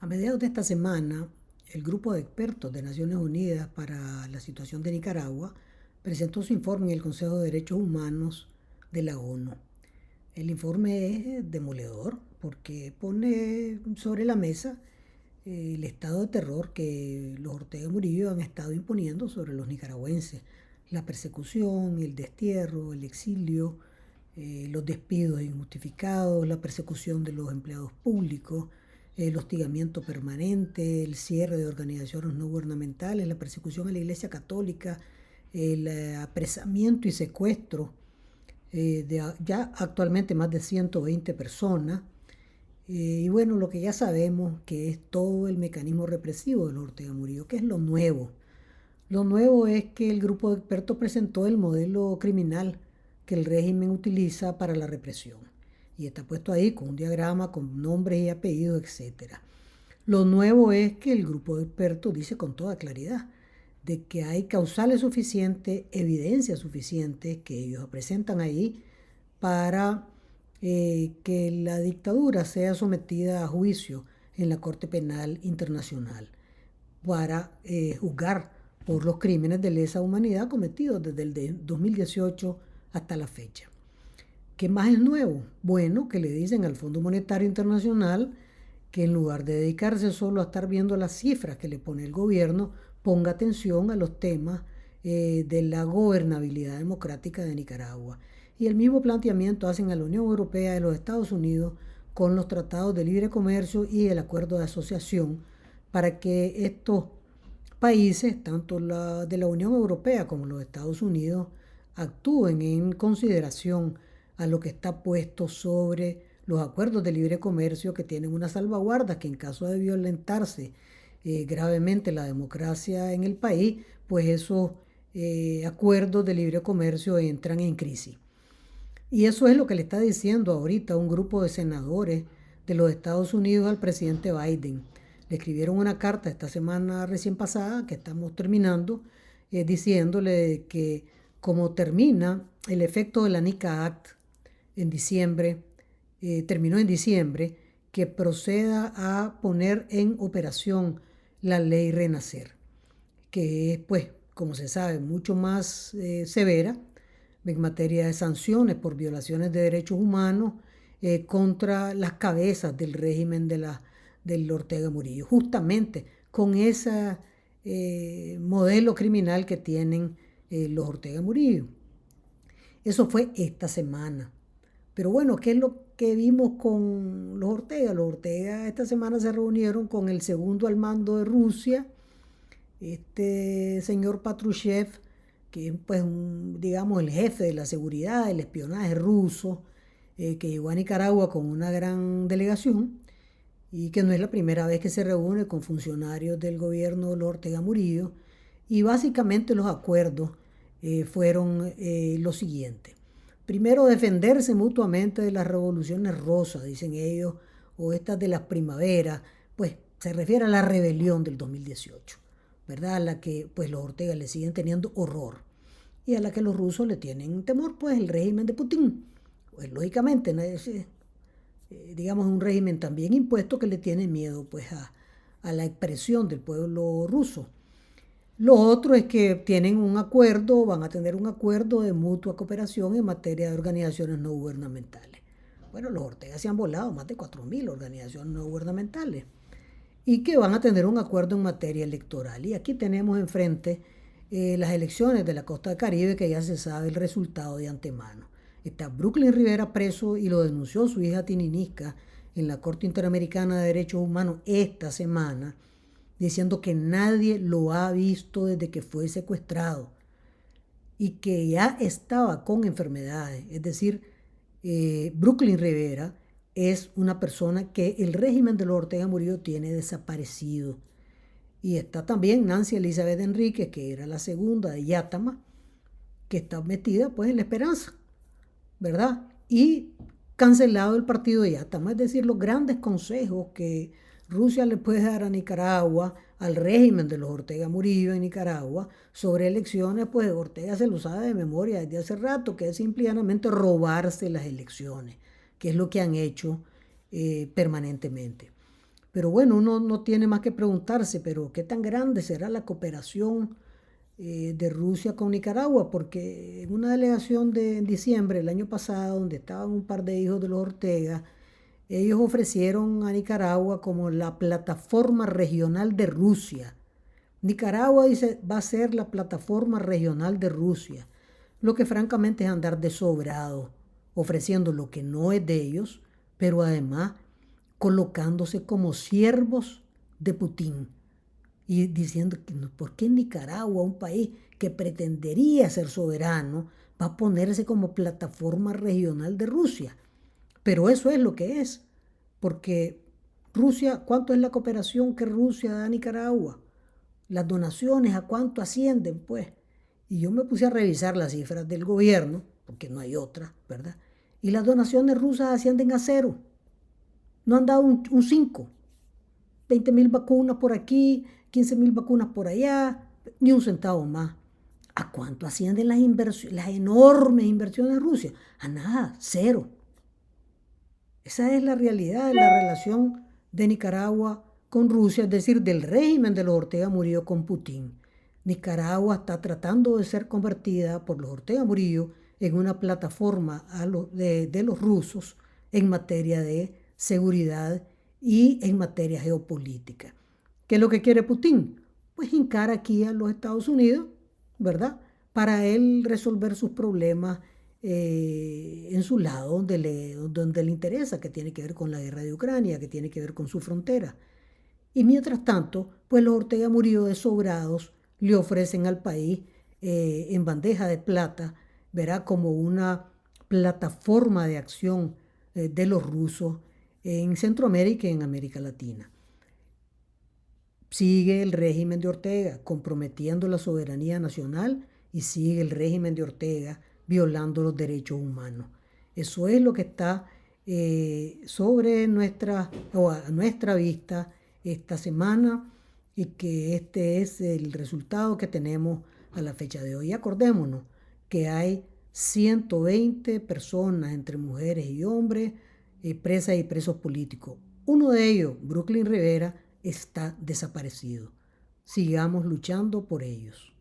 A mediados de esta semana, el grupo de expertos de Naciones Unidas para la situación de Nicaragua presentó su informe en el Consejo de Derechos Humanos de la ONU. El informe es demoledor porque pone sobre la mesa el estado de terror que los Ortega Murillo han estado imponiendo sobre los nicaragüenses. La persecución, el destierro, el exilio, los despidos injustificados, la persecución de los empleados públicos, el hostigamiento permanente, el cierre de organizaciones no gubernamentales, la persecución a la Iglesia Católica, el apresamiento y secuestro de ya actualmente más de 120 personas. Y bueno, lo que ya sabemos que es todo el mecanismo represivo de los Ortega Murillo, que es lo nuevo. Lo nuevo es que el grupo de expertos presentó el modelo criminal que el régimen utiliza para la represión. Y está puesto ahí con un diagrama, con nombres y apellidos, etc. Lo nuevo es que el grupo de expertos dice con toda claridad de que hay causales suficientes, evidencia suficiente que ellos presentan ahí para que la dictadura sea sometida a juicio en la Corte Penal Internacional para juzgar por los crímenes de lesa humanidad cometidos desde el 2018 hasta la fecha. ¿Qué más es nuevo? Bueno, que le dicen al Fondo Monetario Internacional que en lugar de dedicarse solo a estar viendo las cifras que le pone el gobierno, ponga atención a los temas de la gobernabilidad democrática de Nicaragua. Y el mismo planteamiento hacen a la Unión Europea y los Estados Unidos con los tratados de libre comercio y el acuerdo de asociación para que estos países, tanto de la Unión Europea como los Estados Unidos, actúen en consideración a lo que está puesto sobre los acuerdos de libre comercio que tienen una salvaguarda que en caso de violentarse gravemente la democracia en el país, pues esos acuerdos de libre comercio entran en crisis. Y eso es lo que le está diciendo ahorita un grupo de senadores de los Estados Unidos al presidente Biden. Le escribieron una carta esta semana recién pasada, que estamos terminando, diciéndole que como termina el efecto de la NICA Act en diciembre, terminó en diciembre, que proceda a poner en operación la ley Renacer, que es, pues, como se sabe, mucho más severa en materia de sanciones por violaciones de derechos humanos contra las cabezas del régimen del Ortega Murillo, justamente con ese modelo criminal que tienen los Ortega Murillo. Eso fue esta semana. Pero bueno, ¿qué es lo que vimos con los Ortega? Los Ortega esta semana se reunieron con el segundo al mando de Rusia, este señor Patrushev, que es pues digamos el jefe de la seguridad, del espionaje ruso, que llegó a Nicaragua con una gran delegación y que no es la primera vez que se reúne con funcionarios del gobierno de Ortega Murillo. Y básicamente los acuerdos fueron los siguientes. Primero, defenderse mutuamente de las revoluciones rosas, dicen ellos, o estas de las primaveras, pues se refiere a la rebelión del 2018, ¿verdad? A la que pues los Ortega le siguen teniendo horror y a la que los rusos le tienen temor, pues el régimen de Putin. Pues lógicamente, ¿no? Digamos, un régimen también impuesto que le tiene miedo pues a la expresión del pueblo ruso. Lo otro es que tienen un acuerdo, van a tener un acuerdo de mutua cooperación en materia de organizaciones no gubernamentales. Bueno, los Ortega se han volado más de 4.000 organizaciones no gubernamentales y que van a tener un acuerdo en materia electoral. Y aquí tenemos enfrente las elecciones de la costa del Caribe, que ya se sabe el resultado de antemano. Está Brooklyn Rivera preso y lo denunció su hija Tininisca en la Corte Interamericana de Derechos Humanos esta semana, diciendo que nadie lo ha visto desde que fue secuestrado y que ya estaba con enfermedades. Es decir, Brooklyn Rivera es una persona que el régimen de los Ortega Murillo tiene desaparecido. Y está también Nancy Elizabeth Enríquez, que era la segunda de Yátama, que está metida pues en la esperanza, ¿verdad? Y cancelado el partido de Yátama, es decir, los grandes consejos que Rusia le puede dar a Nicaragua, al régimen de los Ortega Murillo en Nicaragua, sobre elecciones, pues Ortega se lo sabe de memoria desde hace rato, que es simplemente robarse las elecciones, que es lo que han hecho permanentemente. Pero bueno, uno no tiene más que preguntarse, pero ¿qué tan grande será la cooperación de Rusia con Nicaragua? Porque en una delegación en diciembre del año pasado, donde estaban un par de hijos de los Ortega, ellos ofrecieron a Nicaragua como la plataforma regional de Rusia. Nicaragua dice va a ser la plataforma regional de Rusia, lo que francamente es andar de sobrado, ofreciendo lo que no es de ellos, pero además colocándose como siervos de Putin y diciendo que por qué Nicaragua, un país que pretendería ser soberano, va a ponerse como plataforma regional de Rusia. Pero eso es lo que es, porque Rusia, ¿cuánto es la cooperación que Rusia da a Nicaragua? Las donaciones, ¿a cuánto ascienden? Pues, y yo me puse a revisar las cifras del gobierno, porque no hay otra, ¿verdad? Y las donaciones rusas ascienden a cero. No han dado un 5. 20.000 vacunas por aquí, 15.000 vacunas por allá, ni un centavo más. ¿A cuánto ascienden las enormes inversiones de Rusia? A nada, cero. Esa es la realidad de la relación de Nicaragua con Rusia, es decir, del régimen de los Ortega Murillo con Putin. Nicaragua está tratando de ser convertida por los Ortega Murillo en una plataforma de los rusos en materia de seguridad y en materia geopolítica. ¿Qué es lo que quiere Putin? Pues hincar aquí a los Estados Unidos, ¿verdad? Para él resolver sus problemas en su lado donde le interesa, que tiene que ver con la guerra de Ucrania, que tiene que ver con su frontera. Y mientras tanto, pues los Ortega Murillo de sobrados le ofrecen al país en bandeja de plata, verá, como una plataforma de acción de los rusos en Centroamérica y en América Latina. Sigue el régimen de Ortega comprometiendo la soberanía nacional y sigue el régimen de Ortega violando los derechos humanos. Eso es lo que está sobre a nuestra vista esta semana y que este es el resultado que tenemos a la fecha de hoy. Acordémonos que hay 120 personas entre mujeres y hombres presas y presos políticos. Uno de ellos, Brooklyn Rivera, está desaparecido. Sigamos luchando por ellos.